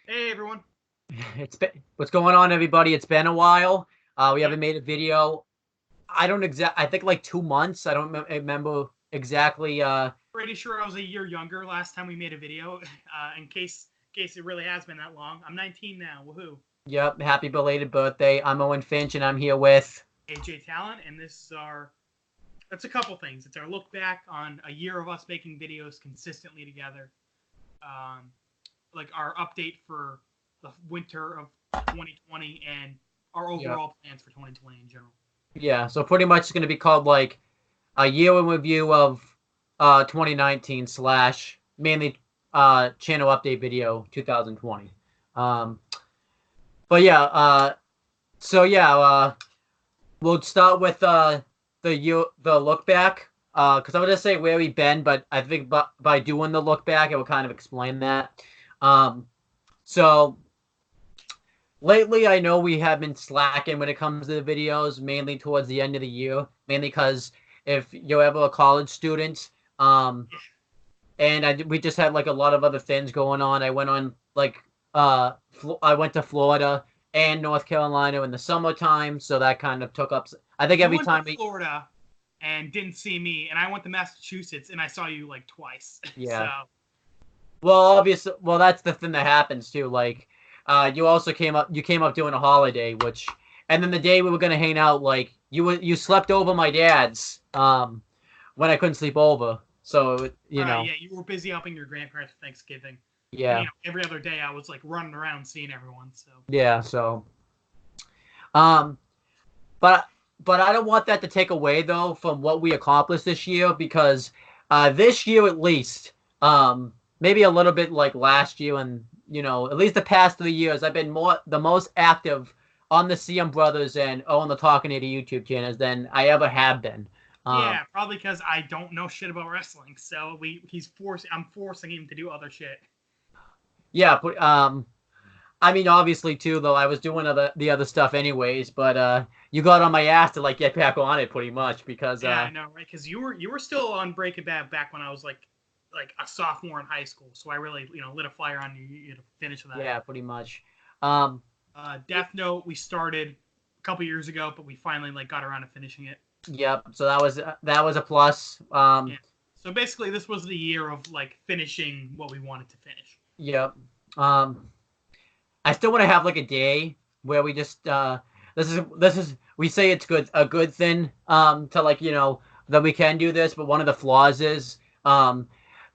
Hey everyone. What's going on, everybody? It's been a while. We Yep. haven't made a video. I think like 2 months. I don't remember exactly. Pretty sure I was a year younger last time we made a video. In case it really has been that long. I'm 19 now. Woohoo. Yep. Happy belated birthday. I'm Owen Finch, and I'm here with. AJ Talent, and this is our. That's a couple things. It's our look back on a year of us making videos consistently together. Um, like our update for the winter of 2020 and our Yep. overall plans for 2020 in general. Yeah. So pretty much it's going to be called like a year in review of 2019 slash mainly channel update video 2020. Um, but yeah. So yeah. We'll start with the look back because I was gonna say where we've been, but I think by doing the look back, it will kind of explain that. Um, so lately, I know we have been slacking when it comes to the videos, mainly towards the end of the year, mainly because if you're ever a college student, um, and we just had like a lot of other things going on. I went on like I went to Florida and North Carolina in the summertime, so that kind of took up. I think You every went to time we Florida and didn't see me, and I went to Massachusetts and I saw you like twice. So yeah. Well, obviously, well that's the thing that happens too. Like, you came up doing a holiday, which and then the day we were gonna hang out, like you slept over my dad's when I couldn't sleep over. So Yeah, you were busy helping your grandparents for Thanksgiving, and yeah, every other day I was like running around seeing everyone. So yeah. So um, but I don't want that to take away though from what we accomplished this year because this year at least maybe a little bit like last year and at least the past 3 years I've been the most active on the CM Brothers and on the Talking to YouTube channels than I ever have been. Um, yeah, probably because I don't know shit about wrestling. So I'm forcing him to do other shit. yeah, but I mean, obviously too, though I was doing the other stuff anyways, but you got on my ass to like get back on it pretty much because Yeah, I know, right? Because you were still on Breaking Bad back when I was like a sophomore in high school. So I really lit a fire on you to finish that. yeah, pretty much. Um, Death Note we started a couple years ago, but we finally like got around to finishing it. Yep. So that was a plus. Yeah. So basically, this was the year of like finishing what we wanted to finish. Yep. Um, I still want to have like a day where we just this is we say it's a good thing to like that we can do this, but one of the flaws is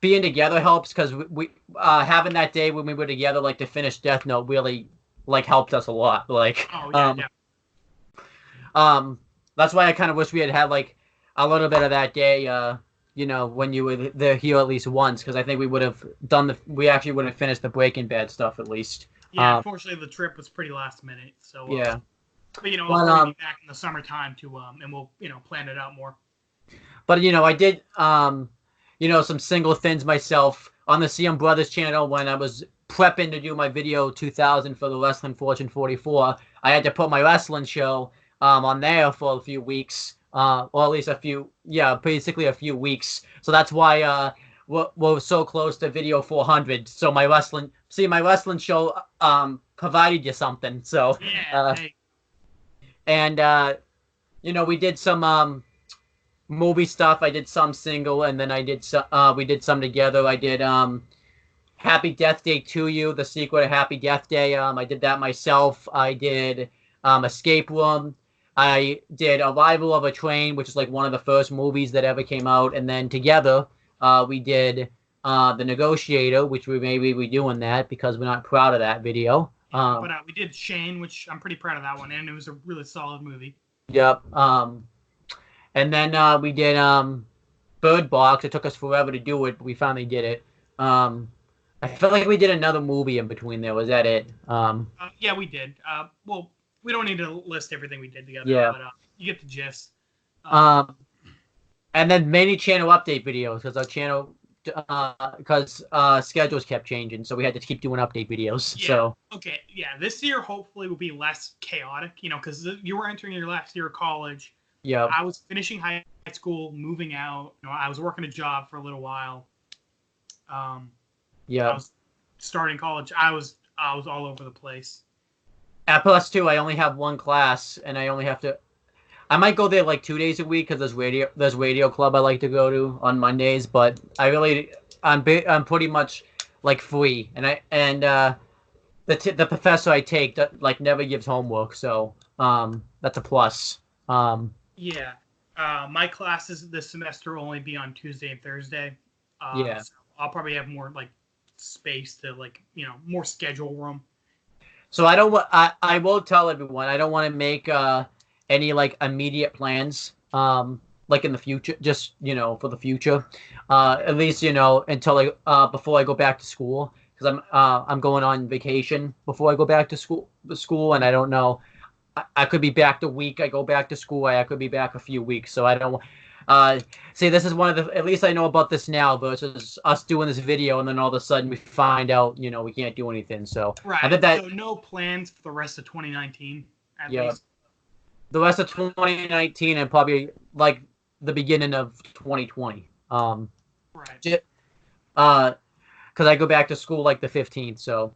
being together helps because we having that day when we were together like to finish Death Note really like helped us a lot. Like Oh yeah, definitely. um that's why I kind of wish we had like a little bit of that day when you were there here at least once because I think we would have we actually would have finished the Breaking Bad stuff at least. Yeah, unfortunately, the trip was pretty last minute. So, Yeah. but I'll But probably be back in the summertime to and we'll plan it out more. I did some single things myself on the CM Brothers channel when I was prepping to do my video 2000 for the Wrestling Fortune 44. I had to put my wrestling show on there for a few weeks, or at least basically a few weeks. So that's why we're so close to video 400. So my wrestling show provided you something. So Yeah. uh, Hey. and we did some movie stuff. I did some single, and then I did some. We did some together. I did Happy Death Day to You, the sequel to Happy Death Day. I did that myself. I did Escape Room. I did Arrival of a Train, which is like one of the first movies that ever came out, and then together we did The Negotiator, which we maybe be doing that because we're not proud of that video. Yeah, but we did Shane, which I'm pretty proud of that one, and it was a really solid movie. Yep. And then we did Bird Box. It took us forever to do it, but we finally did it. I felt like we did another movie in between there. Was that it? Yeah, we did. Well, we don't need to list everything we did together, Yeah. but you get the gist. Um, Um, and then many channel update videos because our channel because schedules kept changing, so we had to keep doing update videos. yeah. So Okay. Yeah. This year hopefully will be less chaotic. Because you were entering your last year of college. yeah, I was finishing high school, moving out. I was working a job for a little while. I yeah, was starting college. I was I was all over the place. At +2, I only have one class, and I only have to. I might go there like 2 days a week because there's radio club I like to go to on Mondays. But I'm pretty much like free, and the professor I take like never gives homework, so that's a plus. Yeah. My classes this semester will only be on Tuesday and Thursday. Yeah. So I'll probably have more like space to like more schedule room. So I will tell everyone I don't want to make any like immediate plans like in the future, just for the future, at least until before I go back to school, because I'm going on vacation before I go back to school, and I don't know. I could be back the week I go back to school. I could be back a few weeks, so I don't. See, this is one of the. At least I know about this now versus us doing this video, and then all of a sudden we find out, we can't do anything. So right. I bet that. So no plans for the rest of 2019. At Yeah. least. The rest of 2019 and probably like the beginning of 2020. Right. Because I go back to school like the 15th, so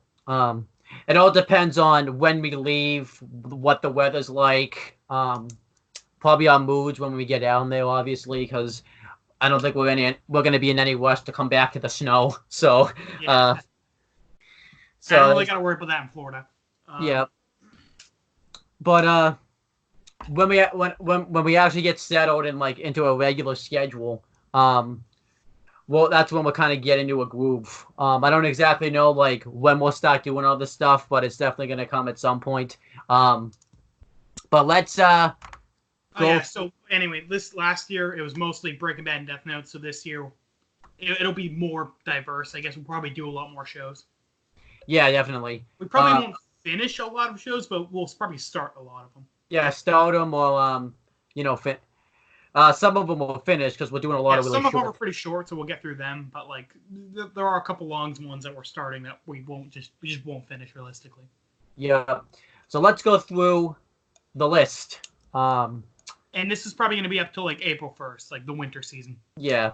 it all depends on when we leave, what the weather's like, probably our moods when we get down there, obviously, because I don't think we're gonna be in any rush to come back to the snow. So, yeah. So I don't really got to worry about that in Florida. Yeah. But when we actually get settled and like into a regular schedule, well, that's when we'll kind of get into a groove. I don't exactly know like when we'll start doing all this stuff, but it's definitely gonna come at some point. But let's Oh yeah. So anyway, this last year it was mostly Breaking Bad and Death Note. So this year it'll be more diverse. I guess we'll probably do a lot more shows. Yeah, definitely. We probably won't finish a lot of shows, but we'll probably start a lot of them. Yeah, start them or some of them will finish because we're doing a lot of really some of short. them are pretty short, so we'll get through them. But like, there are a couple long ones that we're starting that we just won't finish realistically. Yeah. So let's go through the list. And this is probably going to be up till like April 1st, like the winter season. Yeah.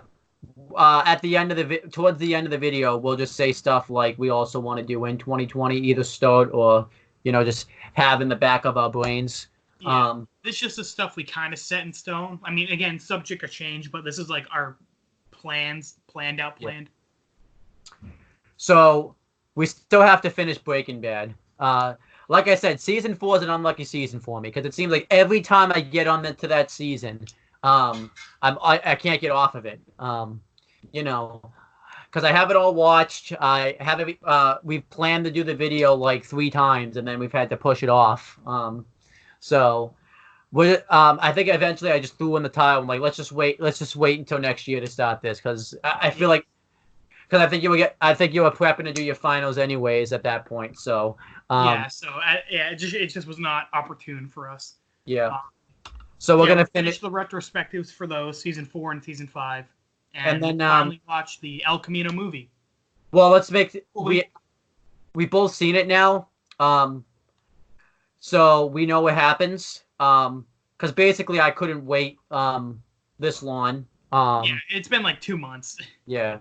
At the end of towards the end of the video, we'll just say stuff like we also want to do in 2020, either start or just have in the back of our brains. Yeah. This is just the stuff we kind of set in stone. I mean, again, subject to change, but this is like our planned out. Yeah. So we still have to finish Breaking Bad. Like I said, season 4 is an unlucky season for me because it seems like every time I get on to that season, I can't get off of it. Because I have it all watched. I have it. We've planned to do the video like 3 times, and then we've had to push it off. So, I think eventually I just threw in the tile. I'm like, let's just wait until next year to start this because I feel like. Because I think you were prepping to do your finals anyways at that point. So it just was not opportune for us. Yeah. So we're gonna finish the retrospectives for those season 4 and season 5, and then finally watch the El Camino movie. Well, let's make we both seen it now, so we know what happens. Because basically I couldn't wait this long. Yeah, it's been like 2 months. Yeah.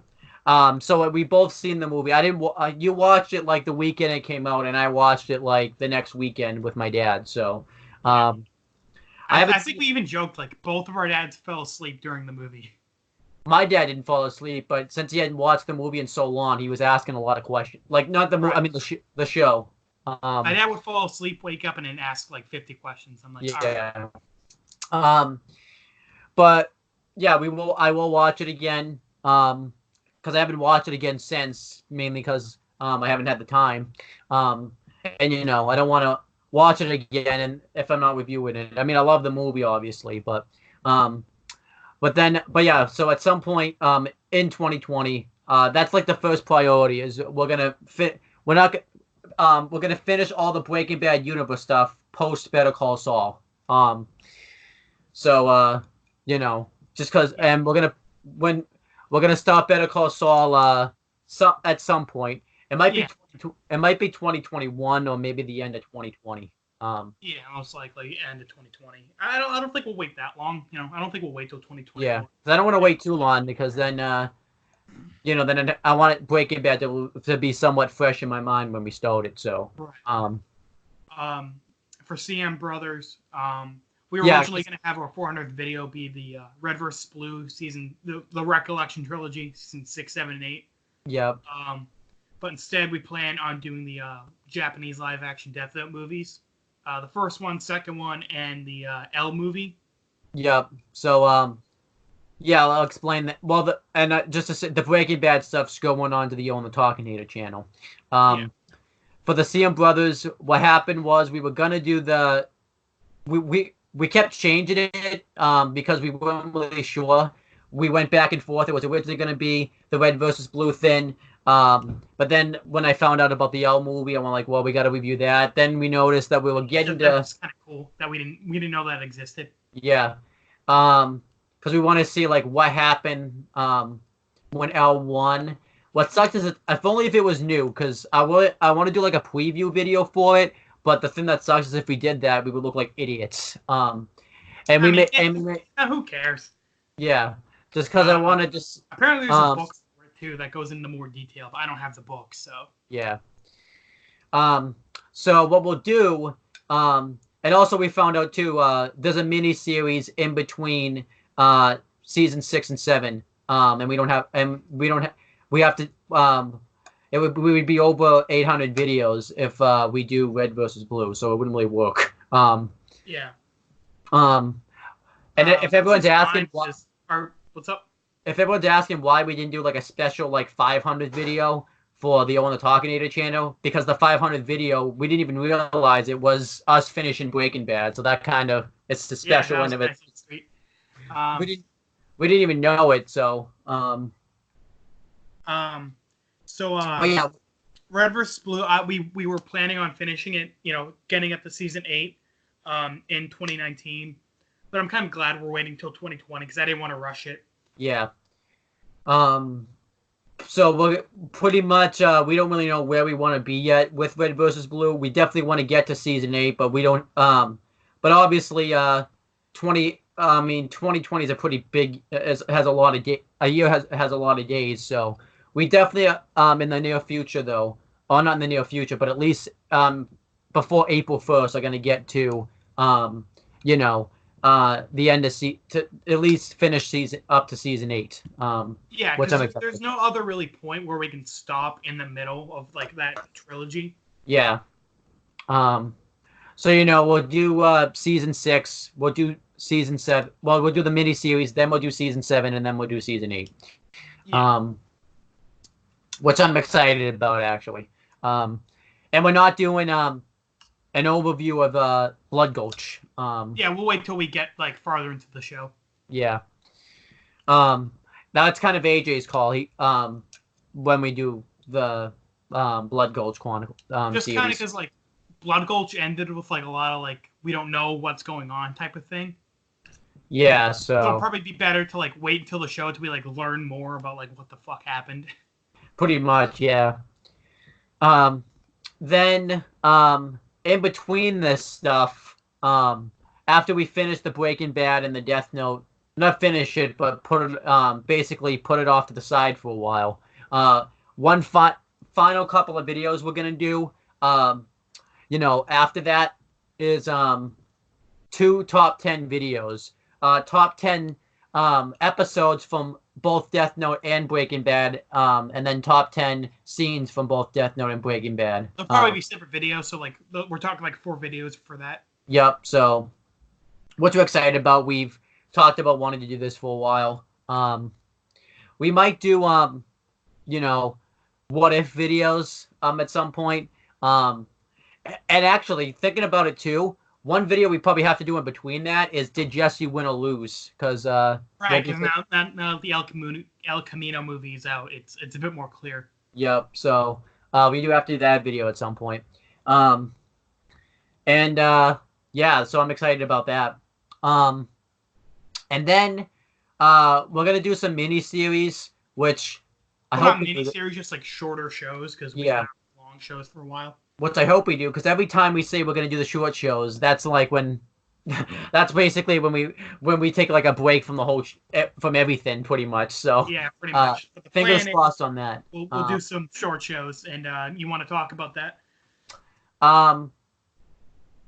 So we both seen the movie. I didn't. You watched it like the weekend it came out, and I watched it like the next weekend with my dad. So, I think we even joked like both of our dads fell asleep during the movie. My dad didn't fall asleep, but since he hadn't watched the movie in so long, he was asking a lot of questions. Like not the movie, I mean the show. My dad would fall asleep, wake up, and then ask like 50 questions. I'm like, yeah. Right. But yeah, I will watch it again. Because I haven't watched it again since, mainly because I haven't had the time. And I don't want to watch it again, and if I'm not reviewing it. I mean, I love the movie, obviously, but yeah. So at some point in 2020, that's like the first priority is we're gonna finish all the Breaking Bad universe stuff post Better Call Saul. Just because, and we're gonna start Better Call Saul at some point. It might be 2021 or maybe the end of 2020. Yeah, most likely end of 2020. I don't think we'll wait that long. I don't think we'll wait till 2020. Yeah, because I don't want to wait too long because then then I want Breaking Bad to be somewhat fresh in my mind when we start it. So, Right. um, For CM Brothers, we were yeah, originally going to have our 400th video be the Red vs. Blue season, the Recollection trilogy, season 6, 7, and 8. yeah, But instead, we plan on doing the Japanese live-action Death Note movies. The first one, second one, and the L movie. yeah. So, yeah, I'll explain that. Well, just to say, the Breaking Bad stuff's going on to the On the Talking Hater channel. Yeah. For the CM Brothers, what happened was we were gonna do we kept changing it because we weren't really sure. We went back and forth. It was originally going to be the Red versus Blue thing. But then when I found out about the L movie, I'm like, well, we got to review that. Then we noticed that we were getting to. That's kind of cool that we didn't know that existed. Yeah. Because we want to see like what happened when L won. What sucks is if only if it was new, because I want to do like a preview video for it. But the thing that sucks is if we did that, we would look like idiots. And we may, who cares? Yeah, just because I want to just. Apparently, there's a book for it too that goes into more detail, but I don't have the book, so. Yeah. So what we'll do, and also we found out too, there's a mini series in between season 6 and 7, and we have to we would be over 800 videos if we do Red versus Blue, so it wouldn't really work. Yeah. And if everyone's asking why, what's up? If everyone's asking why we didn't do like a special like 500 video for the On the Talking Hater channel, because the 500 video we didn't even realize it was us finishing Breaking Bad, so that kind of it's the special end of it. Nice we didn't even know it, so. Yeah, Red vs. Blue, we were planning on finishing it, getting up to season 8 in 2019. But I'm kind of glad we're waiting till 2020 because I didn't want to rush it. Yeah. So we're pretty much we don't really know where we want to be yet with Red vs. Blue. We definitely want to get to season 8, but we don't. But obviously, 2020 is a pretty big. Has a lot of a year has a lot of days, so. We definitely, in the near future, though, or not in the near future, but at least before April 1st, are going to get to, the end of to at least finish season up to season 8. Yeah, because there's no other really point where we can stop in the middle of like that trilogy. Yeah. So we'll do season 6. We'll do season 7. Well, we'll do the mini series, then we'll do season 7, and then we'll do season 8. Yeah. Which I'm excited about, actually. And we're not doing an overview of Blood Gulch. Yeah, we'll wait till we get like farther into the show. Yeah. That's kind of AJ's call. He when we do the Blood Gulch Chronicle just series. kind of because like Blood Gulch ended with like a lot of like we don't know what's going on type of thing. Yeah, so it'll probably be better to like wait until the show to be like learn more about like what the fuck happened. Pretty much, yeah. Then in between this stuff, after we finish the Breaking Bad and the Death Note, not finish it, but basically put it off to the side for a while. One final couple of videos we're gonna do. After that is 2 top 10 videos. Top 10 episodes from both Death Note and Breaking Bad, and then top 10 scenes from both Death Note and Breaking Bad. They'll probably be separate videos, so like we're talking like 4 videos for that. Yep. So, what you're excited about? We've talked about wanting to do this for a while. We might do what if videos at some point. And actually, thinking about it too. One video we probably have to do in between that is did Jesse win or lose? Because right, because now the El Camino movie is out, it's a bit more clear. Yep. So we do have to do that video at some point. Yeah. So I'm excited about that. And then we're gonna do some mini series, which I hope mini series just like shorter shows because we have long shows for a while. Which I hope we do, because every time we say we're going to do the short shows, that's like when That's basically when we take like a break from the whole from everything, pretty much. So, Yeah, pretty much. But the fingers plan is crossed on that. we'll do some short shows, and you want to talk about that? Um,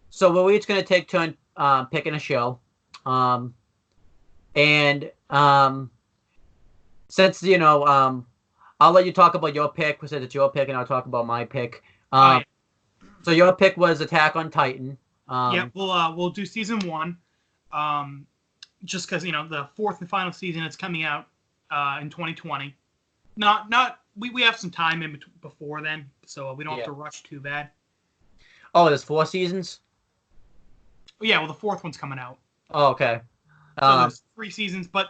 so we're each gonna take turn picking a show, and since I'll let you talk about your pick, since it's your pick, and I'll talk about my pick. Yeah. So your pick was Attack on Titan. Yeah, we'll do season 1, just because the fourth and final season is coming out in 2020. We have some time before then, so we don't have to rush too bad. Oh, there's 4 seasons? Yeah, well, the fourth one's coming out. Oh, okay. So there's 3 seasons, but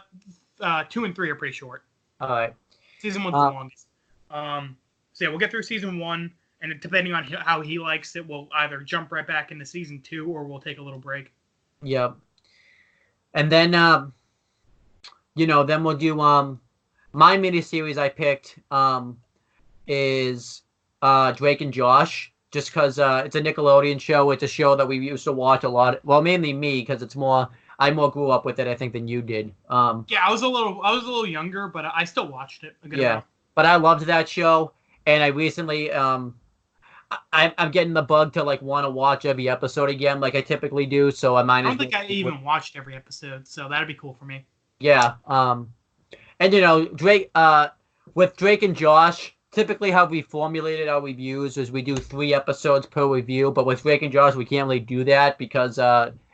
2 and 3 are pretty short. All right. Season 1's the longest. So yeah, we'll get through season 1, and depending on how he likes it, we'll either jump right back into season 2 or we'll take a little break. Yep. And then, then we'll do my miniseries I picked is Drake and Josh, just because it's a Nickelodeon show. It's a show that we used to watch a lot. Well, mainly me, because I more grew up with it, I think, than you did. Yeah, I was a little younger, but I still watched it. But I loved that show, and I recently I'm getting the bug to like want to watch every episode again, like I typically do. So I don't think I even watched every episode, so that'd be cool for me. Yeah. And Drake with Drake and Josh, typically how we formulated our reviews is we do 3 episodes per review, but with Drake and Josh we can't really do that because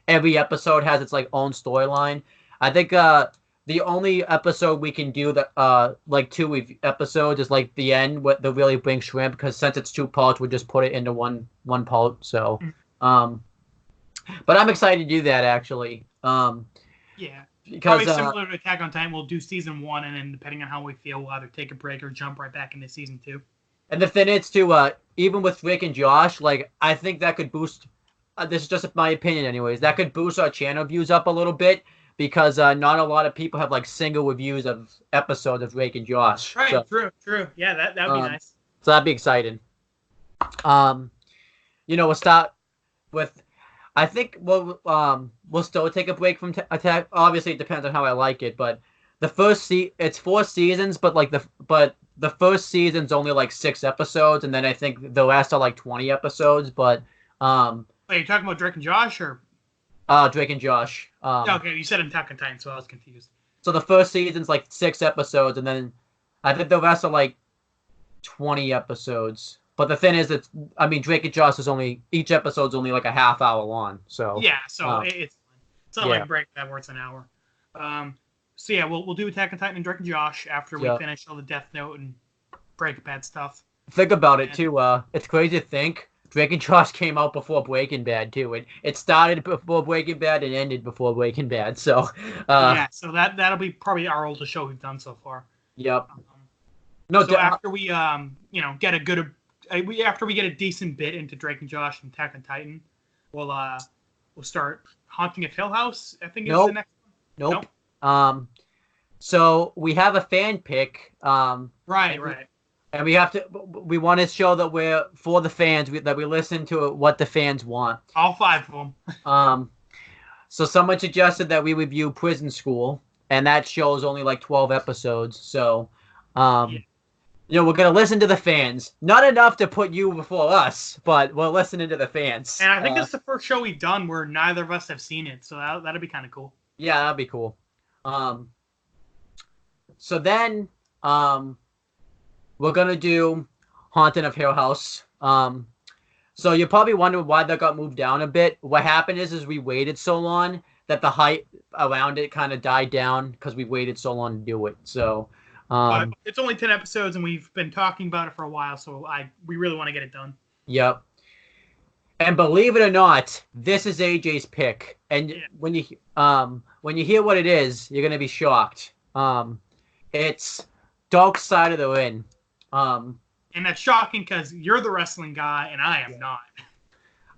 every episode has its like own storyline. I think the only episode we can do that like 2 episodes is like the end with the really big shrimp, because since it's 2 parts we just put it into one part. So but I'm excited to do that actually. Yeah. Because probably similar to Attack on Titan, we'll do season 1, and then depending on how we feel, we'll either take a break or jump right back into season 2. And the thing is too, even with Drake and Josh, like I think that could boost. This is just my opinion, anyways. That could boost our channel views up a little bit because not a lot of people have like single reviews of episodes of Drake and Josh. Right. So, true. Yeah, that'd be nice. So that'd be exciting. We'll start with. I think we'll still take a break from Attack. Obviously, it depends on how I like it, but the first it's 4 seasons, but the first season's only like 6 episodes, and then I think the rest are like 20 episodes. But are you talking about Drake and Josh or? Drake and Josh. Okay, you said Attack on Titan, so I was confused. So the first season's like 6 episodes, and then I think the rest are like 20 episodes. But the thing is, Drake and Josh is each episode's only like a half hour long. So yeah, so it's not like Breaking Bad where it's an hour. So yeah, we'll do Attack on Titan and Drake and Josh after we finish all the Death Note and Breaking Bad stuff. Think about it too. It's crazy to think Drake and Josh came out before Breaking Bad too. It started before Breaking Bad and ended before Breaking Bad. So yeah, so that'll be probably our oldest show we've done so far. Yep. After we get a good. After we get a decent bit into Drake and Josh and Attack on Titan, we'll start Haunting of Hill House. I think is the next one. Nope. So we have a fan pick. Right. And we want to show that we're for the fans. That we listen to what the fans want. All 5 of them. So someone suggested that we review Prison School, and that show's only like 12 episodes. So, we're going to listen to the fans. Not enough to put you before us, but we're listening to the fans. And I think it's the first show we've done where neither of us have seen it, so that'll be kind of cool. Yeah, that'd be cool. So then we're going to do Haunting of Hill House. So you're probably wondering why that got moved down a bit. What happened is we waited so long that the hype around it kind of died down because we waited so long to do it. So... but it's only 10 episodes, and we've been talking about it for a while, so we really want to get it done. Yep. And believe it or not, this is AJ's pick. And when you hear what it is, you're gonna be shocked. It's Dark Side of the Ring. And that's shocking because you're the wrestling guy, and I am not.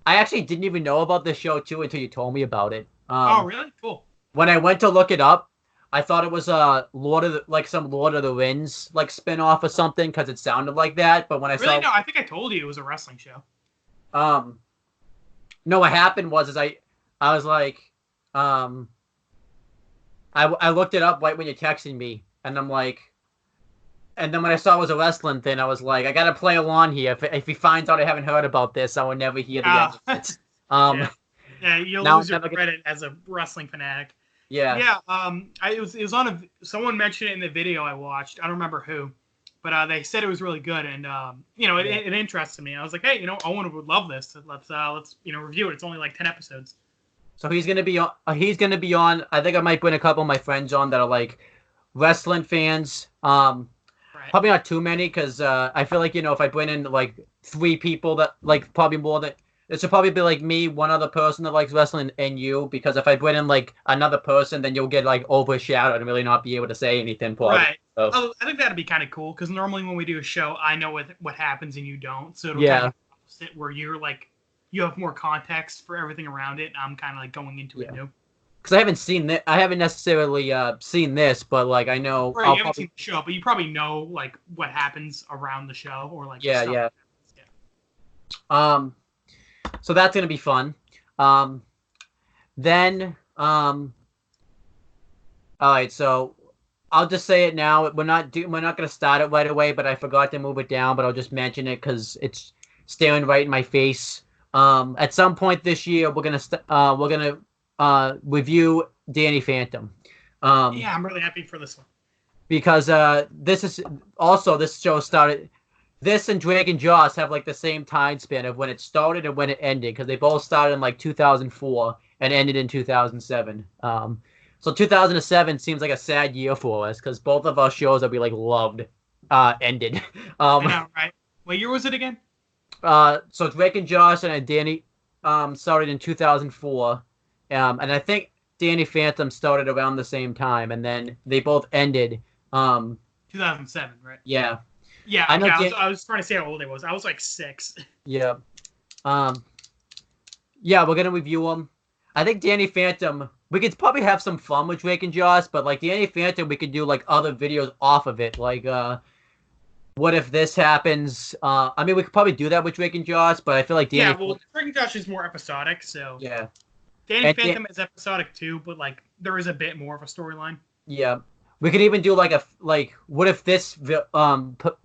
I actually didn't even know about this show too until you told me about it. Oh, really? Cool. When I went to look it up, I thought it was some Lord of the Rings like spinoff or something because it sounded like that. But when I saw, no, I think I told you it was a wrestling show. No, what happened was I was like, um, I looked it up right when you're texting me, and I'm like, and then when I saw it was a wrestling thing, I was like, I gotta play along here. If he finds out I haven't heard about this, I will never hear the end of it. Yeah. Yeah, you'll Now lose I'm your never gonna. credit as a wrestling fanatic. Yeah, Yeah, it was on someone mentioned it in the video I watched. I don't remember who, but they said it was really good, and Yeah. it interested me. I was like, hey, Owen would love this. Let's review it. It's only like 10 episodes. So he's gonna be on. He's gonna be on. I think I might bring a couple of my friends on that are like wrestling fans. Right. Probably not too many because I feel like if I bring in like 3 people that like probably more than it should probably be like me, one other person that likes wrestling, and you. Because if I bring in like another person, then you'll get like overshadowed and really not be able to say anything. Probably. Right. So, Oh, I think that'd be kind of cool because normally when we do a show, I know what happens and you don't, so it'll kind yeah, of be the opposite where you're like you have more context for everything around it, and I'm kind of like going into it new. because I haven't seen that. I haven't necessarily seen this, but like I know. Right, I'll you haven't probably, seen the show, but you probably know like what happens around the show or like yeah, stuff. yeah. Yeah. So that's gonna be fun. Then all right, so I'll just say it now. We're not gonna start it right away, but I forgot to move it down. But I'll just mention it because it's staring right in my face. At some point this year, we're gonna review Danny Phantom. Yeah, I'm really happy for this one. Because this show started. This and Drake and Joss have like the same time span of when it started and when it ended because they both started in like 2004 and ended in 2007. So 2007 seems like a sad year for us because both of our shows that we like loved ended. I know, right? What year was it again? So Drake and Josh and Danny started in 2004, and I think Danny Phantom started around the same time, and then they both ended. 2007, right? Yeah, Yeah, I know. okay, I was trying to say how old I was. I was like 6. Yeah. Yeah, we're gonna review them. I think Danny Phantom. We could probably have some fun with Drake and Josh, but like Danny Phantom, we could do like other videos off of it, like what if this happens? I mean, we could probably do that with Drake and Josh, but I feel like Danny. Yeah, well, Drake and Josh is more episodic, so Yeah. Danny Phantom is episodic too, but like there is a bit more of a storyline. Yeah. We could even do like what if this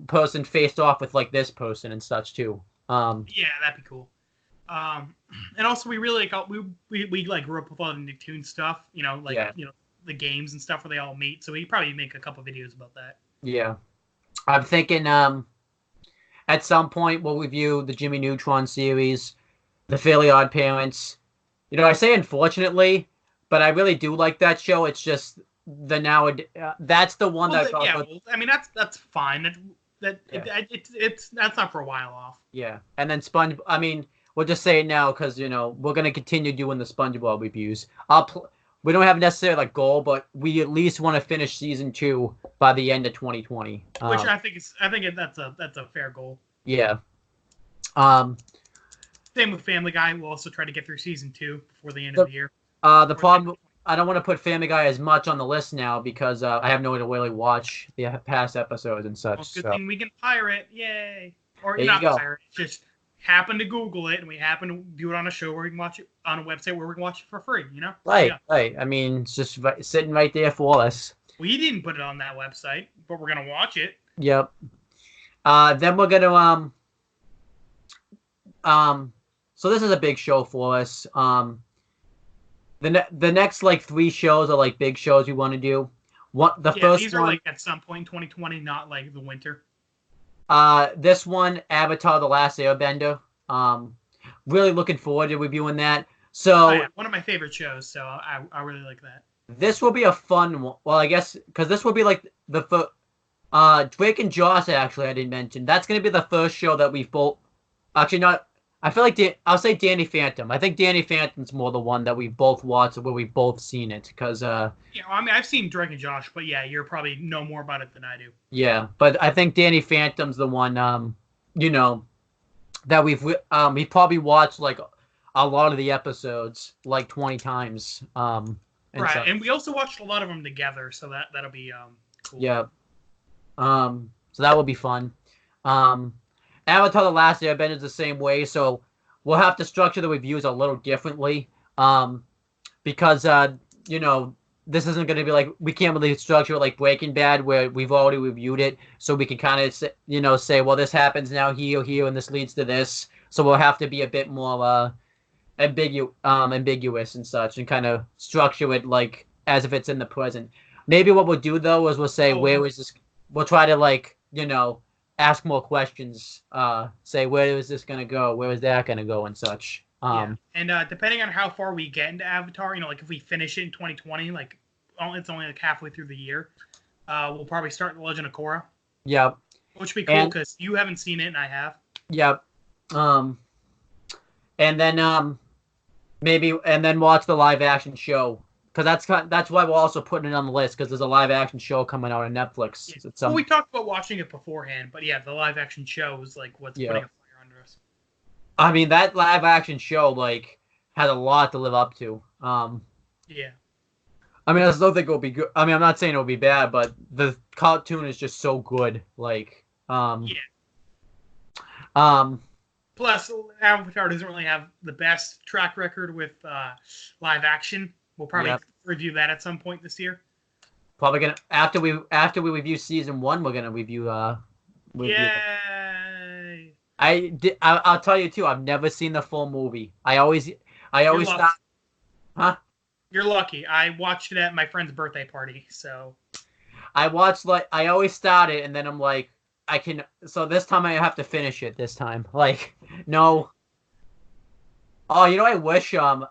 person faced off with like this person and such too. Yeah, that'd be cool. And also we really like we like grew up with all the Nicktoons stuff, the games and stuff where they all meet. So we probably make a couple videos about that. Yeah. I'm thinking at some point we'll review the Jimmy Neutron series, the Fairly Odd Parents. I say unfortunately, but I really do like that show. It's just that's the one that I mean that's fine. That's not for a while off. Yeah, and then I mean, we'll just say it now because we're gonna continue doing the SpongeBob reviews. We don't have necessarily like goal, but we at least want to finish season 2 by the end of 2020. Which I think that's a fair goal. Yeah. Same with Family Guy. We'll also try to get through season 2 before the end of the year. The problem, I don't want to put Family Guy as much on the list now because I have no way to really watch the past episodes and such. Well, good thing we can pirate, yay! Or there not pirate, just happen to Google it, and we happen to do it on a show where we can watch it on a website where we can watch it for free. Right, yeah. Right. I mean, it's just sitting right there for us. We didn't put it on that website, but we're gonna watch it. Yep. Then we're gonna So this is a big show for us. The next like 3 shows are like big shows we want to do. These are like at some point in 2020, not like the winter. This one, Avatar: The Last Airbender. Really looking forward to reviewing that. So one of my favorite shows. So I really like that. This will be a fun one. Well, I guess because this will be like Drake and Joss. Actually, I didn't mention that's going to be the first show that we've both. Actually, not. I feel like I'll say Danny Phantom. I think Danny Phantom's more the one that we both watched, where we've both seen it. Because I mean, I've seen Drake and Josh, but yeah, you're probably know more about it than I do. Yeah, but I think Danny Phantom's the one. That we've probably watched like a lot of the episodes like 20 times. And we also watched a lot of them together, so that'll be cool. Yeah. So that will be fun. Avatar: The Last Airbender is the same way, so we'll have to structure the reviews a little differently. Because you know, this isn't going to be like, we can't really structure it like Breaking Bad where we've already reviewed it, so we can kind of say, well, this happens now here, and this leads to this. So we'll have to be a bit more ambiguous and such, and kind of structure it like as if it's in the present. Maybe what we'll do though is we'll say, where is this? We'll try to like, ask more questions. Say, where is this gonna go? Where is that gonna go and such. Yeah. And depending on how far we get into Avatar, like if we finish it in 2020, like it's only like halfway through the year, we'll probably start The Legend of Korra. Yep. Which would be cool because you haven't seen it and I have. Yep. And then then watch the live action show, because that's why we're also putting it on the list, because there's a live action show coming out on Netflix. Yeah. Well, we talked about watching it beforehand, but yeah, the live action show is like what's putting a fire under us. I mean, that live action show like had a lot to live up to. Yeah. I mean, I still think it'll be good. I mean, I'm not saying it'll be bad, but the cartoon is just so good. Like, yeah. Plus, Avatar doesn't really have the best track record with live action. We'll probably review that at some point this year. Probably gonna after we review season 1, we're gonna review. Yay! I'll tell you too. I've never seen the full movie. I always thought, huh? You're lucky. I watched it at my friend's birthday party, so. I always start it, and then I'm like, so this time I have to finish it this time. Like, no. Oh, I wish, I'm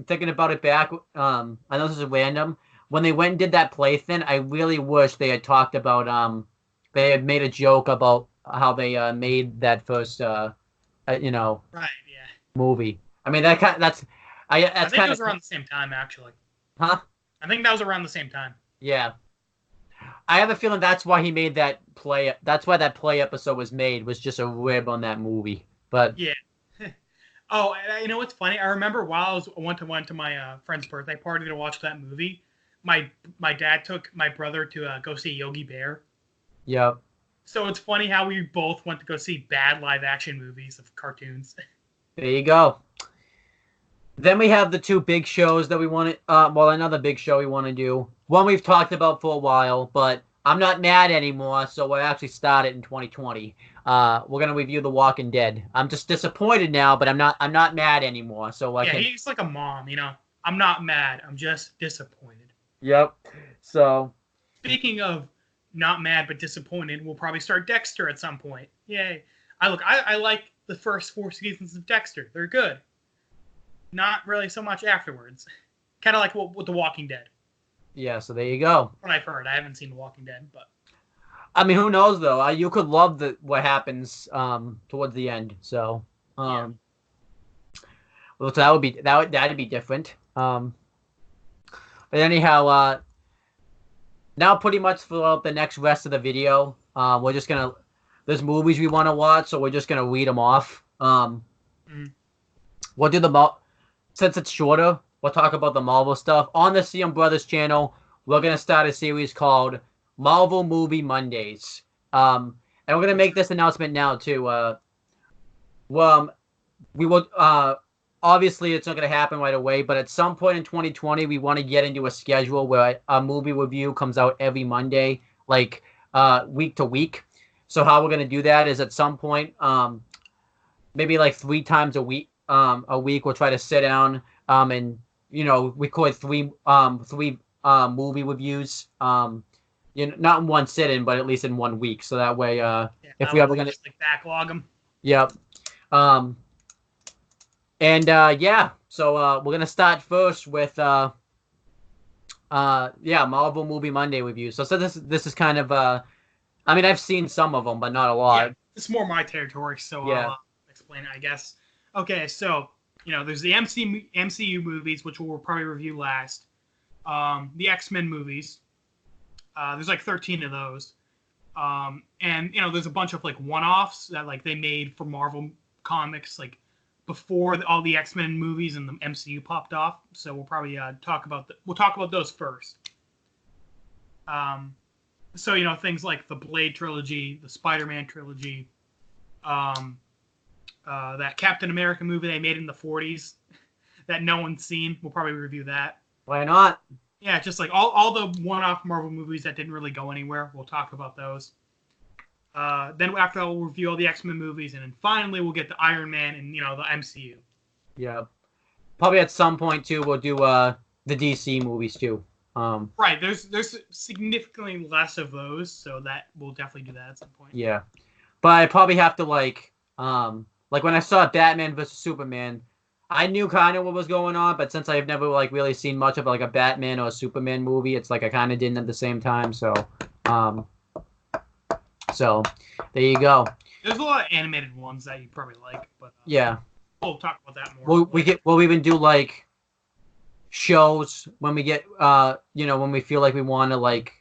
thinking about it back, I know this is random. When they went and did that play thing, I really wish they had talked about, they had made a joke about how they made that first, right, yeah, movie. I mean, I think it was around the same time, actually. Huh? I think that was around the same time. Yeah. I have a feeling that's why he made that play. That's why that play episode was made, was just a rib on that movie. But yeah. Oh, you know what's funny? I remember while I went to my friend's birthday party to watch that movie, my dad took my brother to go see Yogi Bear. Yep. So it's funny how we both went to go see bad live action movies of cartoons. There you go. Then we have the two big shows that we want to. Another big show we want to do. One we've talked about for a while, but I'm not mad anymore, so we'll actually start it in 2020. We're gonna review The Walking Dead. I'm just disappointed now, but I'm not mad anymore. So he's like a mom, I'm not mad. I'm just disappointed. Yep. So. Speaking of not mad but disappointed, we'll probably start Dexter at some point. Yay! I like the first 4 seasons of Dexter. They're good. Not really so much afterwards. Kind of like with The Walking Dead. Yeah, so there you go. What I've heard. I haven't seen The Walking Dead, but. I mean, who knows though? You could love what happens towards the end. So, well, so that'd be different. But anyhow, now pretty much for the next rest of the video, we're just gonna. There's movies we want to watch, so we're just gonna read them off. We'll do since it's shorter. We'll talk about the Marvel stuff on the CM Brothers channel. We're gonna start a series called Marvel Movie Mondays. And we're gonna make this announcement now too. We will obviously it's not gonna happen right away, but at some point in 2020, we want to get into a schedule where a movie review comes out every Monday, like week to week. So how we're gonna do that is at some point, maybe like 3 times a week, we'll try to sit down and record 3 movie reviews. Not in one sit-in, but at least in 1 week. So that way, if we ever gonna just backlog them. Yep. So we're gonna start first with Marvel Movie Monday review. So this is kind of I mean, I've seen some of them, but not a lot. Yeah, it's more my territory, so I'll explain it, I guess. Okay, so there's the MCU movies, which we'll probably review last. The X-Men movies. There's like 13 of those. And there's a bunch of like one-offs that like they made for Marvel Comics like before all the X-Men movies and the MCU popped off. So we'll probably talk about those first. So things like the Blade trilogy, the Spider-Man trilogy, that Captain America movie they made in the 40s. that no one's seen. We'll probably review that. Why not? Yeah, just like all the one-off Marvel movies that didn't really go anywhere. We'll talk about those. Then after that, we'll review all the X-Men movies, and then finally we'll get to Iron Man and the MCU. Yeah. Probably at some point too, we'll do the DC movies too. Right. There's significantly less of those, so that we'll definitely do that at some point. Yeah. But I probably have to like when I saw Batman vs Superman, I knew kind of what was going on, but since I've never like really seen much of like a Batman or a Superman movie, it's like I kind of didn't at the same time. So there you go. There's a lot of animated ones that you probably like, but yeah, we'll talk about that more. We'll even do like shows when we get when we feel like we want to like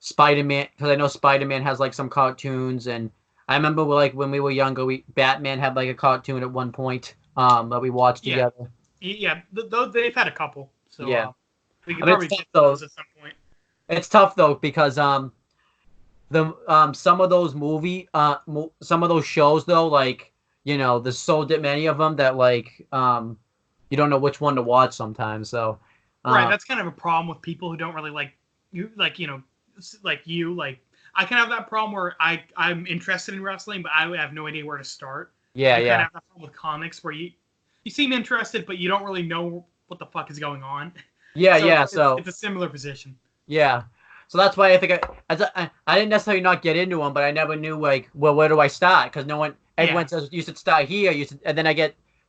Spider-Man, because I know Spider-Man has like some cartoons, and I remember like when we were younger, Batman had like a cartoon at one point that we watched together. Yeah, they've had a couple. So yeah, we can probably get those at some point. It's tough though because some of those some of those shows though, like there's so many of them that like you don't know which one to watch sometimes. So right, that's kind of a problem with people who don't really like I can have that problem where I'm interested in wrestling, but I have no idea where to start. Yeah, I kind of have that problem with comics where you seem interested, but you don't really know what the fuck is going on. Yeah, so it's a similar position. Yeah, so that's why I think I didn't necessarily not get into them, but I never knew like, well, where do I start? Because everyone says you should start here, and then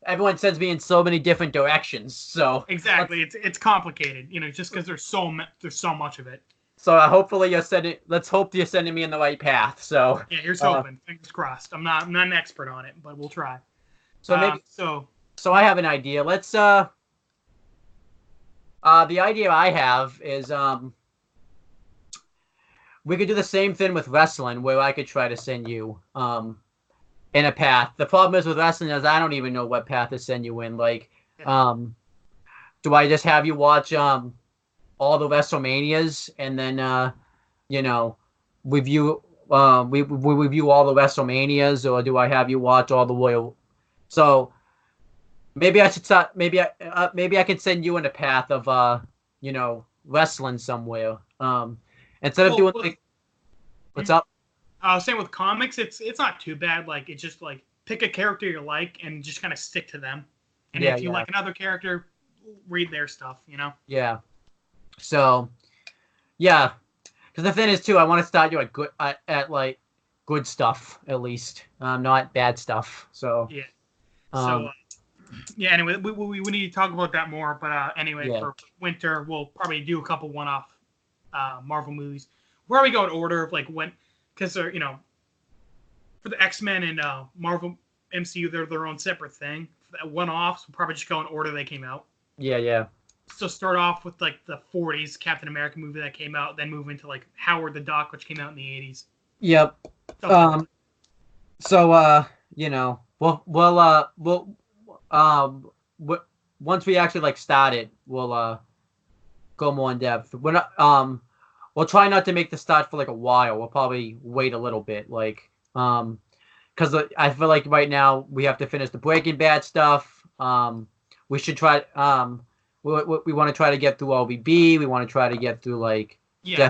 everyone sends me in so many different directions. So exactly, it's complicated, just because there's so much of it. So hopefully let's hope you're sending me in the right path. So yeah, here's hoping. Fingers crossed. I'm not an expert on it, but we'll try. So I have an idea. Let's the idea I have is we could do the same thing with wrestling, where I could try to send you in a path. The problem is with wrestling is I don't even know what path to send you in. Like, do I just have you watch all the WrestleManias and then review we review all the WrestleManias, or do I have you watch all the Royal? So maybe I should start. Maybe I could send you in a path of wrestling somewhere. Instead of doing like, what's up? Same with comics. It's not too bad. Like, it's just like pick a character you like and just kind of stick to them. And if you like another character, read their stuff. Yeah. So, yeah, because the thing is too, I want to start you at like good stuff at least, not bad stuff. So yeah. Anyway, we need to talk about that more. But anyway, for winter, we'll probably do a couple one-off Marvel movies. Where we go in order of like when, because they're for the X-Men and Marvel MCU, they're their own separate thing. For the one-offs, we'll probably just go in order they came out. Yeah. So start off with like the 40s Captain America movie that came out, then move into like Howard the Duck, which came out in the 80s. Yep. Once we actually like start it, we'll go more in depth. We're not we'll try not to make the start for like a while. We'll probably wait a little bit, like because I feel like right now we have to finish the Breaking Bad stuff. We should try. We want to try to get through LVB. We want to try to get through like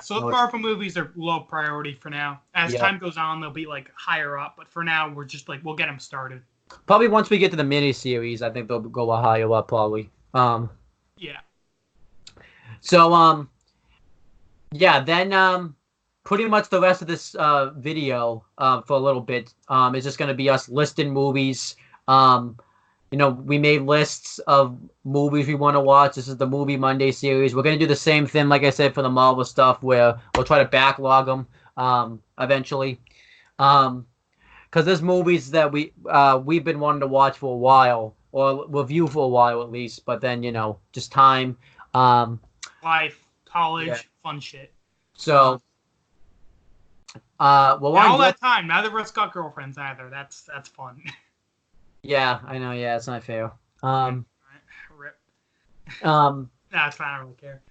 so the Marvel movies are low priority for now. As time goes on, they'll be like higher up. But for now, we're just like we'll get them started. Probably once we get to the miniseries, I think they'll go a higher up probably. Yeah. So then pretty much the rest of this video for a little bit is just going to be us listing movies. We made lists of movies we want to watch. This is the Movie Monday series. We're going to do the same thing, like I said, for the Marvel stuff, where we'll try to backlog them eventually. Because there's movies that we've been wanting to watch for a while, or review for a while at least, but then, just time. Life, college, fun shit. So, all that time. Neither of us got girlfriends either. That's fun. Yeah, I know. Yeah, it's not fair. Rip. That's fine. I don't really care.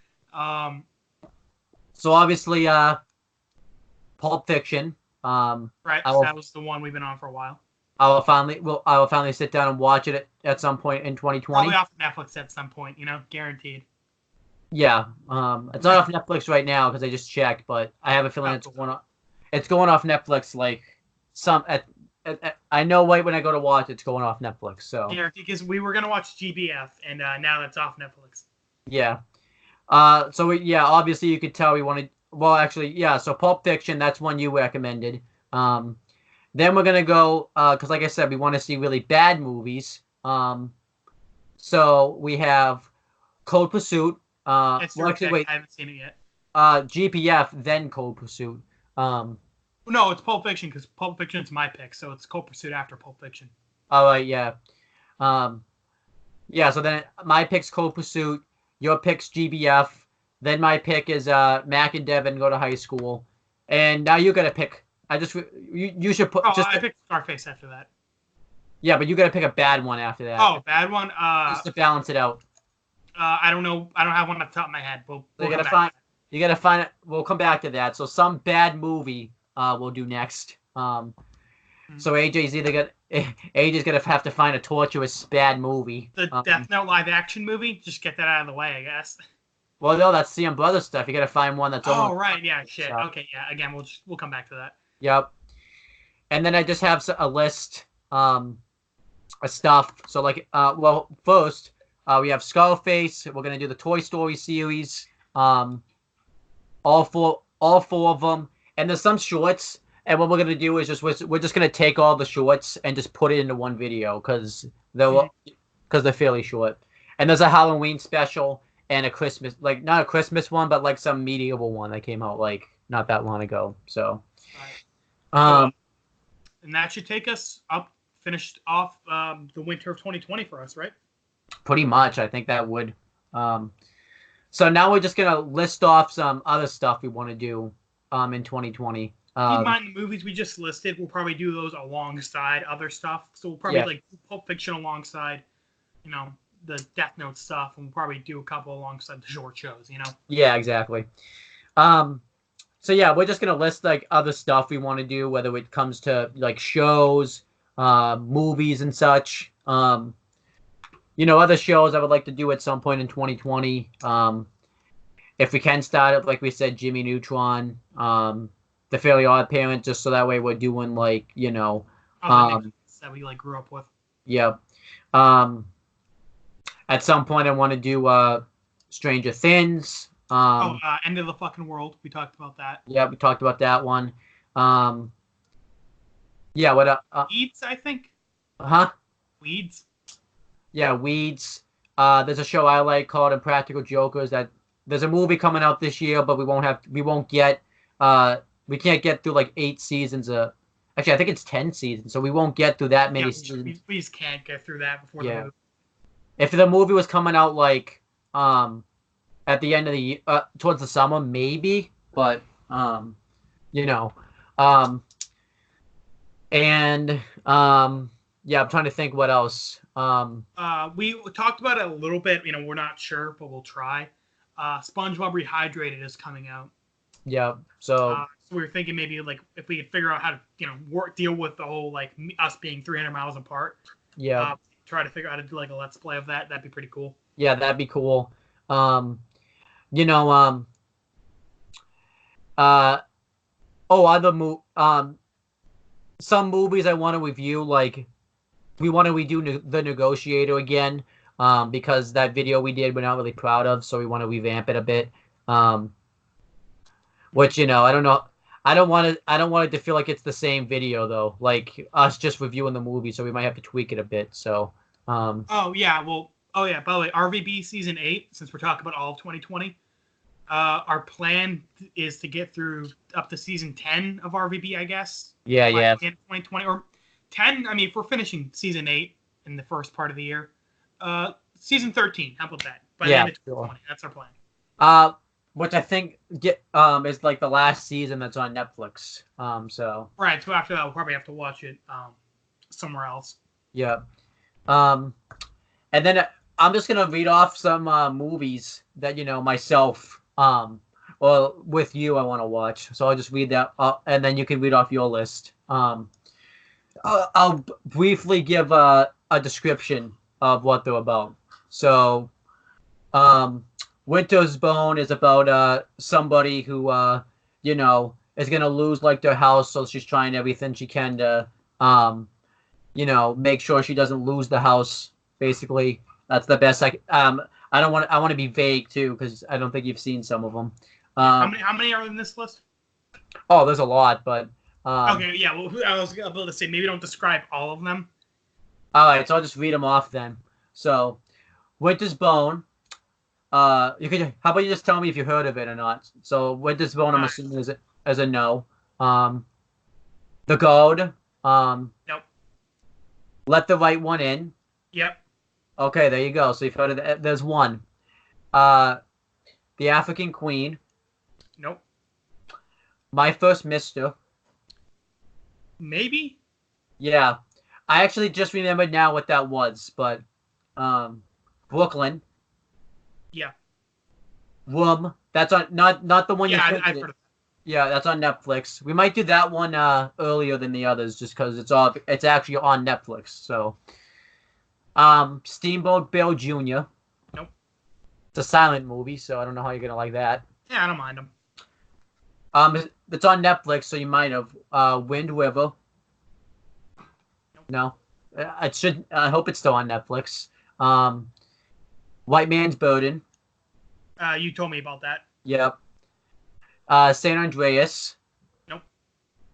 So obviously, Pulp Fiction. Right. That was the one we've been on for a while. I will finally sit down and watch it at some point in 2020. Probably off Netflix at some point, guaranteed. Yeah, it's not off Netflix right now because I just checked, but I have a feeling it's going off Netflix like I know right when I go to watch it's going off Netflix. So yeah, because we were gonna watch GBF and now that's off Netflix. yeah. Obviously you could tell we wanted. Well, actually, yeah. So Pulp Fiction, that's one you recommended. Then we're gonna go because, like I said, we want to see really bad movies. So we have Cold Pursuit. Actually, wait. I haven't seen it yet. GPF, then Cold Pursuit. No, it's Pulp Fiction because Pulp Fiction's my pick, so it's Cold Pursuit after Pulp Fiction. All right, yeah. So then my pick's Cold Pursuit. Your pick's GBF. Then my pick is Mac and Devin go to high school. And now you got to pick. You should put. I picked Scarface after that. Yeah, but you got to pick a bad one after that. Oh, bad one. Just to balance it out. I don't know. I don't have one off the top of my head. You gotta find it. We'll come back to that. So some bad movie we'll do next. So AJ's gonna have to find a torturous bad movie. The Death Note live action movie. Just get that out of the way, I guess. Well, no, that's CM Brothers stuff. You gotta find one that's. Oh right, yeah, shit. So. Okay, yeah. Again, we'll come back to that. Yep. And then I just have a list of stuff. So first. We have Scarface. We're gonna do the Toy Story series. All four of them. And there's some shorts. And what we're gonna do is we're just gonna take all the shorts and just put it into one video because they're fairly short. And there's a Halloween special and a Christmas, not a Christmas one, but like some medieval one that came out not that long ago. So, and that should take us finished off the winter of 2020 for us, right? Pretty much, I think that would. So now we're just gonna list off some other stuff we want to do in 2020. Keep in mind the movies we just listed. We'll probably do those alongside other stuff. So we'll probably do Pulp Fiction alongside, the Death Note stuff, and we'll probably do a couple alongside the short shows. Yeah, exactly. So yeah, we're just gonna list other stuff we want to do, whether it comes to shows, movies, and such. Other shows I would like to do at some point in 2020. If we can start it, like we said, Jimmy Neutron, The Fairly Odd Parent, just so that way we're doing that we grew up with. Yeah. At some point I want to do Stranger Things. End of the Fucking World. We talked about that. Yeah, we talked about that one. Weeds, I think. Weeds. Yeah, Weeds. There's a show I like called Impractical Jokers. That there's a movie coming out this year, but we can't get through 8 seasons. Actually, I think it's 10 seasons, so we won't get through that many seasons. We just can't get through that before the movie. If the movie was coming out at the end of the year, towards the summer, maybe, but I'm trying to think what else. We talked about it a little bit. We're not sure, but we'll try. SpongeBob Rehydrated is coming out. Yeah. So we were thinking maybe if we could figure out how to deal with the whole us being 300 miles apart. Yeah. Try to figure out how to do a let's play of that. That'd be pretty cool. Yeah, that'd be cool. Some movies I want to review, we want to redo The Negotiator again, because that video we did we're not really proud of, so we want to revamp it a bit. Which I don't know. I don't want it to feel like it's the same video though, like us just reviewing the movie. So we might have to tweak it a bit. So. By the way, RVB season 8. Since we're talking about all of 2020, our plan is to get through up to season 10 of RVB, I guess. Yeah. In 2020 or 10. I mean, if we're finishing season 8 in the first part of the year, season 13. How about that? By the end of 2020, that's our plan. Which I think is the last season that's on Netflix. So. Right. So after that, we'll probably have to watch it somewhere else. Yeah. And then I'm just gonna read off some movies that myself or with you I want to watch. So I'll just read that up, and then you can read off your list. I'll briefly give a description of what they're about. So, Winter's Bone is about somebody who is gonna lose like their house, so she's trying everything she can to make sure she doesn't lose the house. Basically, that's the best I don't want. I want to be vague too because I don't think you've seen some of them. Yeah. How many are in this list? Oh, there's a lot, but okay, yeah. Well, I was about to say maybe don't describe all of them. All right, so I'll just read them off then. So, Winter's Bone. You could. How about you just tell me if you heard of it or not? So, Winter's Bone, I'm assuming is a no. The Goad. Nope. Let the Right One In. Yep. Okay, there you go. So you've heard of that. There's one. The African Queen. Nope. My First Mister. Maybe. Yeah, I actually just remembered now what that was, but Brooklyn. Yeah. Room. That's on not the one you. Yeah, I've heard of that. Yeah, that's on Netflix. We might do that one earlier than the others, just because it's actually on Netflix. So, Steamboat Bill Jr. Nope. It's a silent movie, so I don't know how you're gonna like that. Yeah, I don't mind them. It's on Netflix, so you might have Wind River. Nope. No, it should. I hope it's still on Netflix. White Man's Burden. You told me about that. Yep. San Andreas. Nope.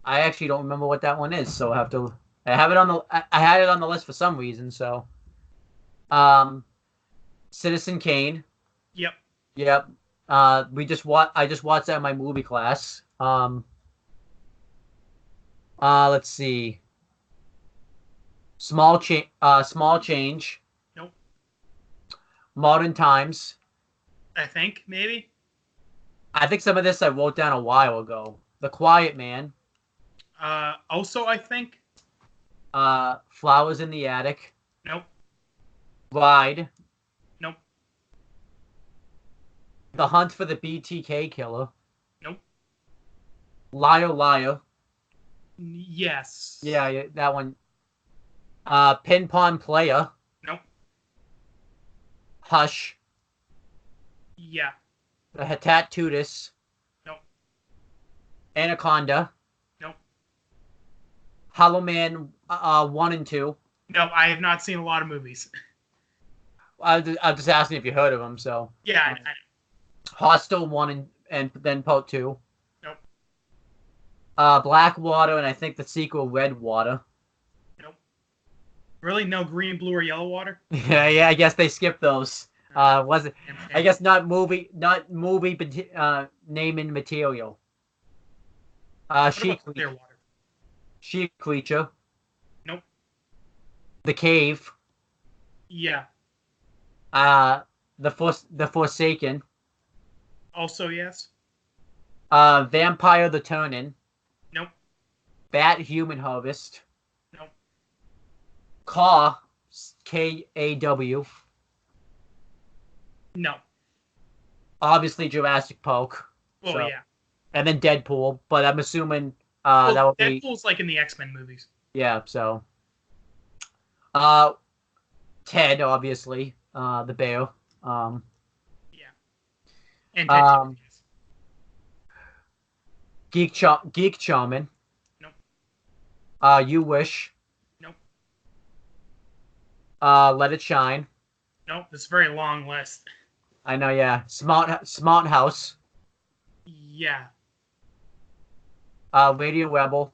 I actually don't remember what that one is, so I have to. I have it on the. I had it on the list for some reason, so. Citizen Kane. Yep. Yep. I just watched that in my movie class. Let's see. Small Change. Nope. Modern Times. I think maybe. I think some of this I wrote down a while ago. The Quiet Man. Also, I think. Flowers in the Attic. Nope. Ride. Nope. The Hunt for the BTK Killer. Nope. Liar Liar. Yes. Yeah, that one. Ping Pong Player. Nope. Hush. Yeah. The Hatatudis. Nope. Anaconda. Nope. Hollow Man 1 and 2. No, I have not seen a lot of movies. I'm just asking if you heard of them, so. Yeah, I know. Hostel 1 and then Part 2. Nope. Blackwater and I think the sequel Redwater. Nope. Really? No green, blue, or yellow water? Yeah, I guess they skipped those. Was it? I guess not movie, name and material. She Creature. Nope. The Cave. Yeah. The Forsaken. Also, yes. Vampire the Turn-In. Nope. Bat Human Harvest. Nope. Kaw. Kaw. No. Obviously Jurassic Park. Well, so. Yeah. And then Deadpool, but I'm assuming that would be Deadpool's like in the X-Men movies. Yeah, so Ted, obviously, the bear. Yeah. And Ted Geek Shaman. Nope. You Wish. Nope. Let It Shine. Nope. This is a very long list. I know, yeah. Smart House. Yeah. Radio Rebel.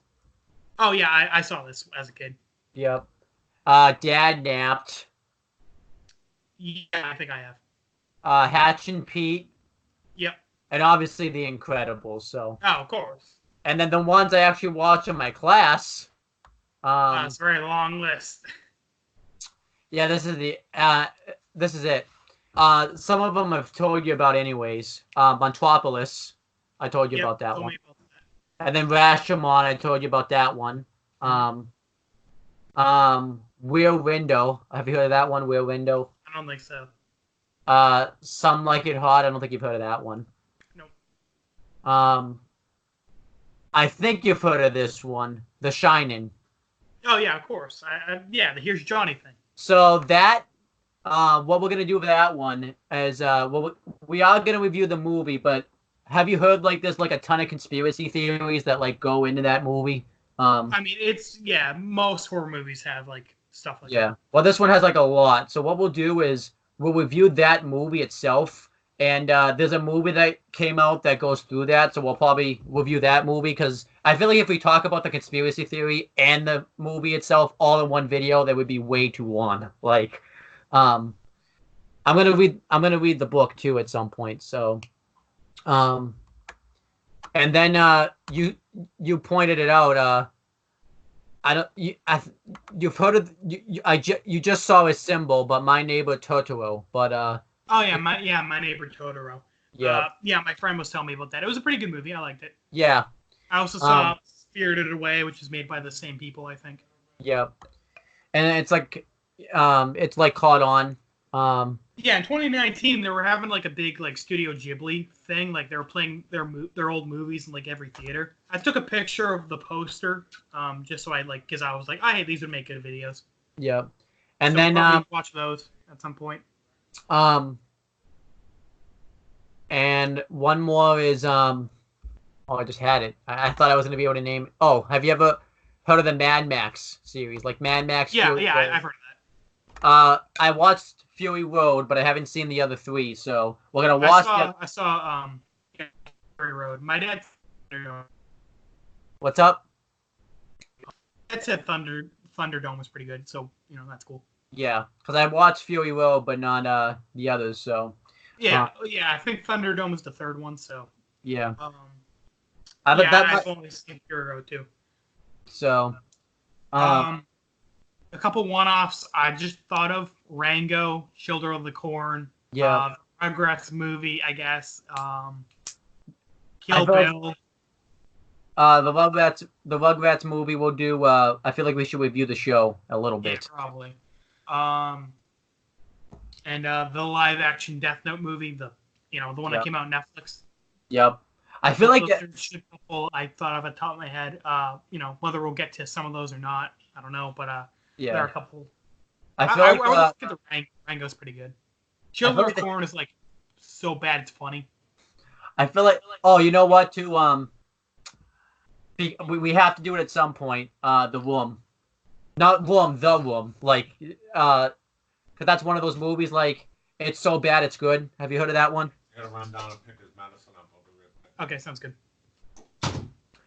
Oh yeah, I saw this as a kid. Yep. Dad Napped. Yeah, I think I have. Hatch and Pete. Yep. And obviously The Incredibles. So. Oh, of course. And then the ones I actually watched in my class. It's a very long list. Yeah, this is it. Some of them I've told you about anyways. Montropolis, I told you about that one. And then Rashomon, I told you about that one. Rear Window. Have you heard of that one, Rear Window? I don't think so. Some Like It Hot. I don't think you've heard of that one. Nope. I think you've heard of this one, The Shining. Oh yeah, of course. Yeah, the Here's Johnny thing. So that what we're gonna do for that one is well, we are gonna review the movie, but have you heard like there's like a ton of conspiracy theories that like go into that movie? I mean, most horror movies have like stuff like Yeah. that. Well, this one has like a lot. So what we'll do is we'll review that movie itself, and there's a movie that came out that goes through that. So we'll probably review that movie because I feel like if we talk about the conspiracy theory and the movie itself all in one video, that would be way too long. Like, um, I'm gonna read the book too at some point. So, um, and then you pointed it out. I don't. You've heard of you just saw a symbol, but My Neighbor Totoro. But Oh my neighbor Totoro. yeah, Yeah, my friend was telling me about that. It was a pretty good movie. I liked it. yeah, I also saw Spirited Away, which is made by the same people, I think. yeah, and it's like caught on. Yeah, in 2019 they were having like a big like Studio Ghibli thing. Like they were playing their old movies in like every theater. I took a picture of the poster, just so I like because I was like, hey, these would make good videos. Yeah, and So then we'll probably watch those at some point. And one more is oh, I just had it. I thought I was gonna be able to name. Oh, have you ever heard of the Mad Max series, like Mad Max? Yeah, Fury yeah, Road? I've heard of that. I watched Fury Road, but I haven't seen the other three, so we're gonna watch. I saw Fury Road. My dad. What's up? That said Thunderdome was pretty good, so that's cool. Yeah, because I watched Fury Road, but not the others. So yeah, I think Thunderdome was the third one. So yeah, I've only seen Fury Road too. So a couple one-offs I just thought of: Rango, Children of the Corn, Rugrats movie, I guess, Kill Bill. The Rugrats movie we'll do. I feel like we should review the show a little bit. Yeah, probably. And the live-action Death Note movie, the one that came out on Netflix. Yep. I feel like I thought of at the top of my head. Whether we'll get to some of those or not, I don't know. But there are a couple. I would look at the Rango's pretty good. Children of the Corn is like so bad it's funny. I feel like you know what too we have to do it at some point. The Room, not Room, The Room. Like because that's one of those movies like it's so bad it's good. Have you heard of that one? I gotta run down and pick his medicine up. I'll be right back. Okay, sounds good.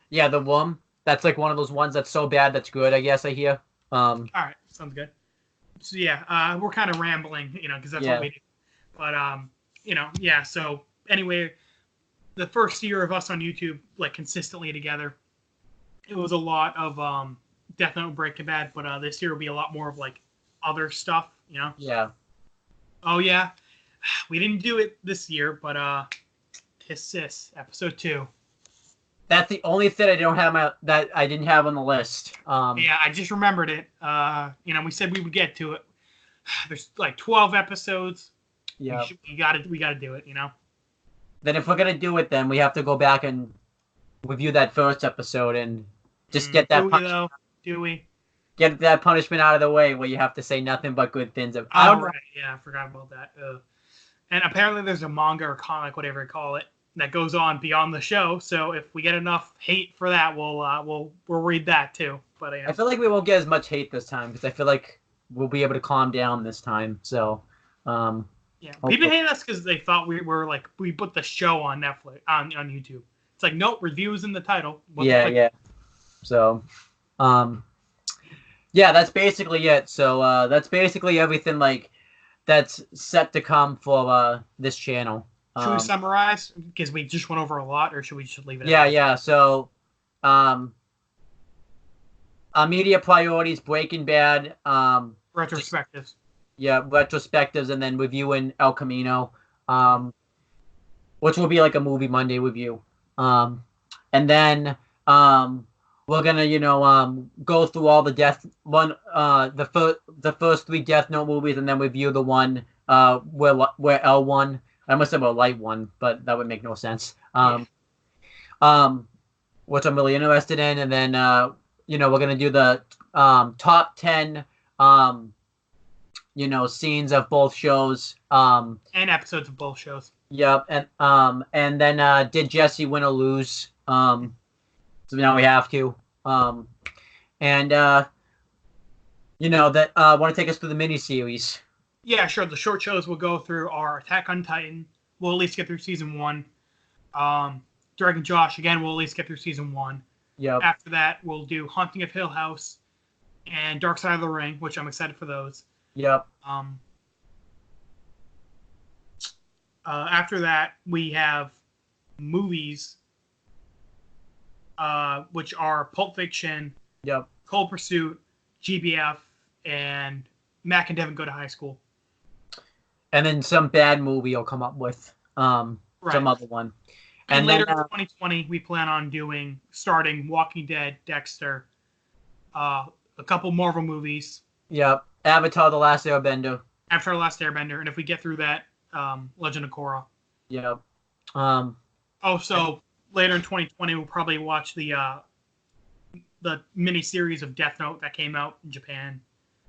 Yeah, The Room. That's like one of those ones that's so bad that's good. I guess I hear. All right, sounds good. So yeah, we're kind of rambling, because that's what we do. But So anyway, the first year of us on YouTube, like consistently together, it was a lot of Death Note and Breaking Bad. But this year will be a lot more of like other stuff, Yeah. Oh yeah, we didn't do it this year, but Tis Sis episode 2. That's the only thing that I didn't have on the list. Yeah, I just remembered it. We said we would get to it. There's like 12 episodes. Yeah. We gotta do it. Then if we're gonna do it, then we have to go back and review that first episode and just get that. Do we? Get that punishment out of the way where you have to say nothing but good things. Right. Yeah, I forgot about that. And apparently there's a manga or comic, whatever you call it, that goes on beyond the show. So if we get enough hate for that, we'll read that too. But I feel like we won't get as much hate this time because I feel like we'll be able to calm down this time. So yeah, people hate us because they thought we were like we put the show on Netflix on YouTube. It's like nope, reviews in the title. Yeah. So yeah, that's basically it. So that's basically everything like that's set to come for this channel. Should we summarize because we just went over a lot, or should we just leave it? Yeah. So, our media priorities: Breaking Bad, retrospectives. Retrospectives, and then reviewing El Camino, which will be like a movie Monday review. And then we're gonna go through all the the first 3 Death Note movies, and then review the one where L1. I must have a light one, but that would make no sense. Which I'm really interested in, and then we're gonna do the top 10 scenes of both shows. And episodes of both shows. Yep, and then did Jesse win or lose? So now we have to. And want to take us through the miniseries? Yeah, sure. The short shows will go through our Attack on Titan. We'll at least get through season 1. Dragon Josh, again, we'll at least get through season 1. Yep. After that, we'll do Haunting of Hill House and Dark Side of the Ring, which I'm excited for those. Yep. After that, we have movies, which are Pulp Fiction, Yep. Cold Pursuit, GBF, and Mac and Devin Go to High School. And then some bad movie you'll come up with. Right. Some other one. And later in 2020, we plan on starting Walking Dead, Dexter, a couple Marvel movies. Yep. Avatar: The Last Airbender. Avatar: The Last Airbender, and if we get through that, Legend of Korra. Yep. So later in 2020, we'll probably watch the mini-series of Death Note that came out in Japan.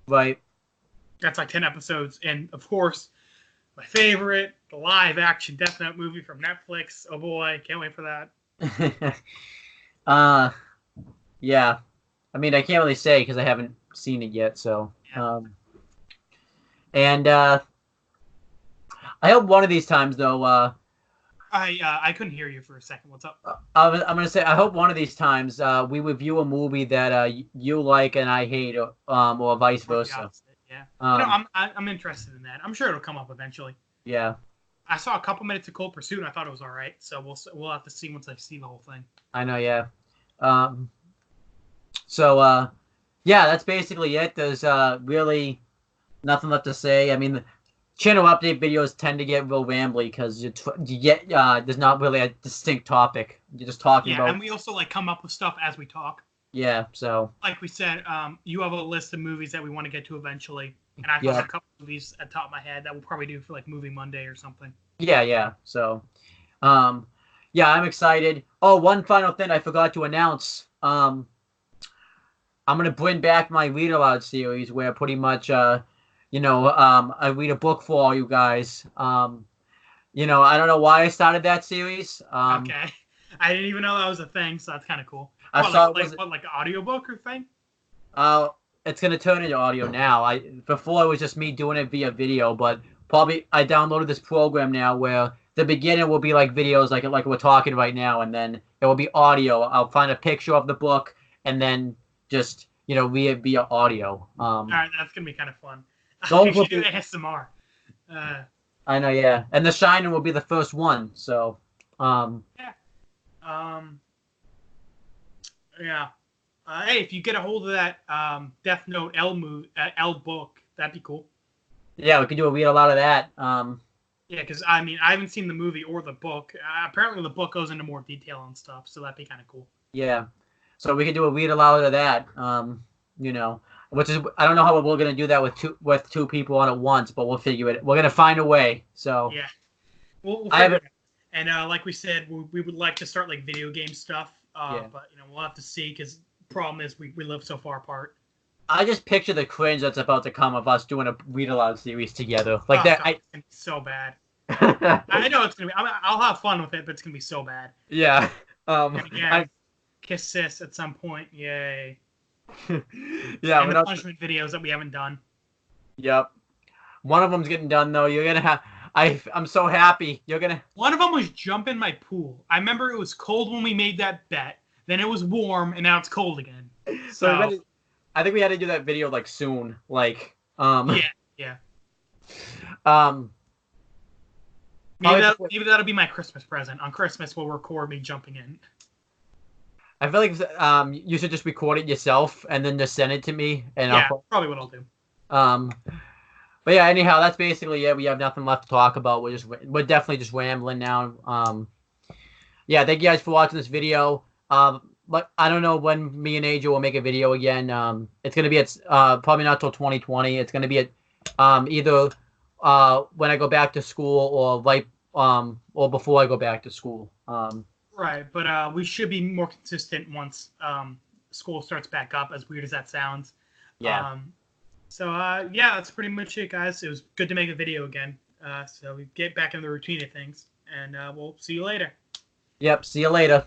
Right. That's like 10 episodes. And, of course, my favorite, the live-action Death Note movie from Netflix. Oh, boy. Can't wait for that. Yeah. I mean, I can't really say because I haven't seen it yet, so... Yeah. I hope one of these times, though... I couldn't hear you for a second. What's up? I'm going to say, I hope one of these times we review a movie that you like and I hate, or vice versa. Yeah. I'm interested in that. I'm sure it'll come up eventually. Yeah. I saw a couple minutes of Cold Pursuit and I thought it was all right. So we'll have to see once I see the whole thing. I know, yeah. Yeah, that's basically it. There's really nothing left to say. I mean, the channel update videos tend to get real rambly because there's not really a distinct topic. You're just talking about... Yeah, and we also come up with stuff as we talk. Yeah, so... Like we said, you have a list of movies that we want to get to eventually. And I have a couple movies at the top of my head that we'll probably do for Movie Monday or something. Yeah. So, I'm excited. Oh, one final thing I forgot to announce. I'm going to bring back my Read Aloud series where pretty much, I read a book for all you guys. I don't know why I started that series. Okay. I didn't even know that was a thing, so that's kind of cool. I thought like an audiobook or thing? It's going to turn into audio now. Before it was just me doing it via video, but probably I downloaded this program now where the beginning will be videos like we're talking right now, and then it will be audio. I'll find a picture of the book and then just, read it via audio. All right, that's going to be kind of fun. You should do ASMR. I know, yeah. And The Shining will be the first one, so... Yeah. Yeah. Hey, if you get a hold of that Death Note L book, that'd be cool. Yeah, we could do a read a lot of that. Yeah, because I haven't seen the movie or the book. Apparently, the book goes into more detail and stuff, so that'd be kind of cool. Yeah, so we could do a read a lot of that. Which is, I don't know how we're gonna do that with two people on at once, but we'll figure it. We're gonna find a way. So yeah, we'll figure it out. And like we said, we would like to start video game stuff. But we'll have to see because the problem is we live so far apart. I just picture the cringe that's about to come of us doing a read aloud series together that. God, it's gonna be so bad. I know it's gonna be. I'll have fun with it, but it's gonna be so bad. Yeah. And again, kiss sis at some point. Yay. Yeah. And the punishment videos that we haven't done. Yep. One of them's getting done though. You're gonna have. I'm so happy. You're gonna. One of them was jump in my pool. I remember it was cold when we made that bet. Then it was warm, and now it's cold again. So I think we had to do that video soon. Yeah. Maybe that'll be my Christmas present. On Christmas, we'll record me jumping in. I feel like you should just record it yourself and then just send it to me. And probably what I'll do. But yeah, anyhow, that's basically it. We have nothing left to talk about. We're definitely just rambling now. Yeah, thank you guys for watching this video. But I don't know when me and AJ will make a video again. It's gonna be at probably not till 2020. It's gonna be at either when I go back to school or before I go back to school. Right, but we should be more consistent once school starts back up, as weird as that sounds. Yeah. Yeah, that's pretty much it, guys. It was good to make a video again. So we get back in the routine of things, and we'll see you later. Yep. See you later.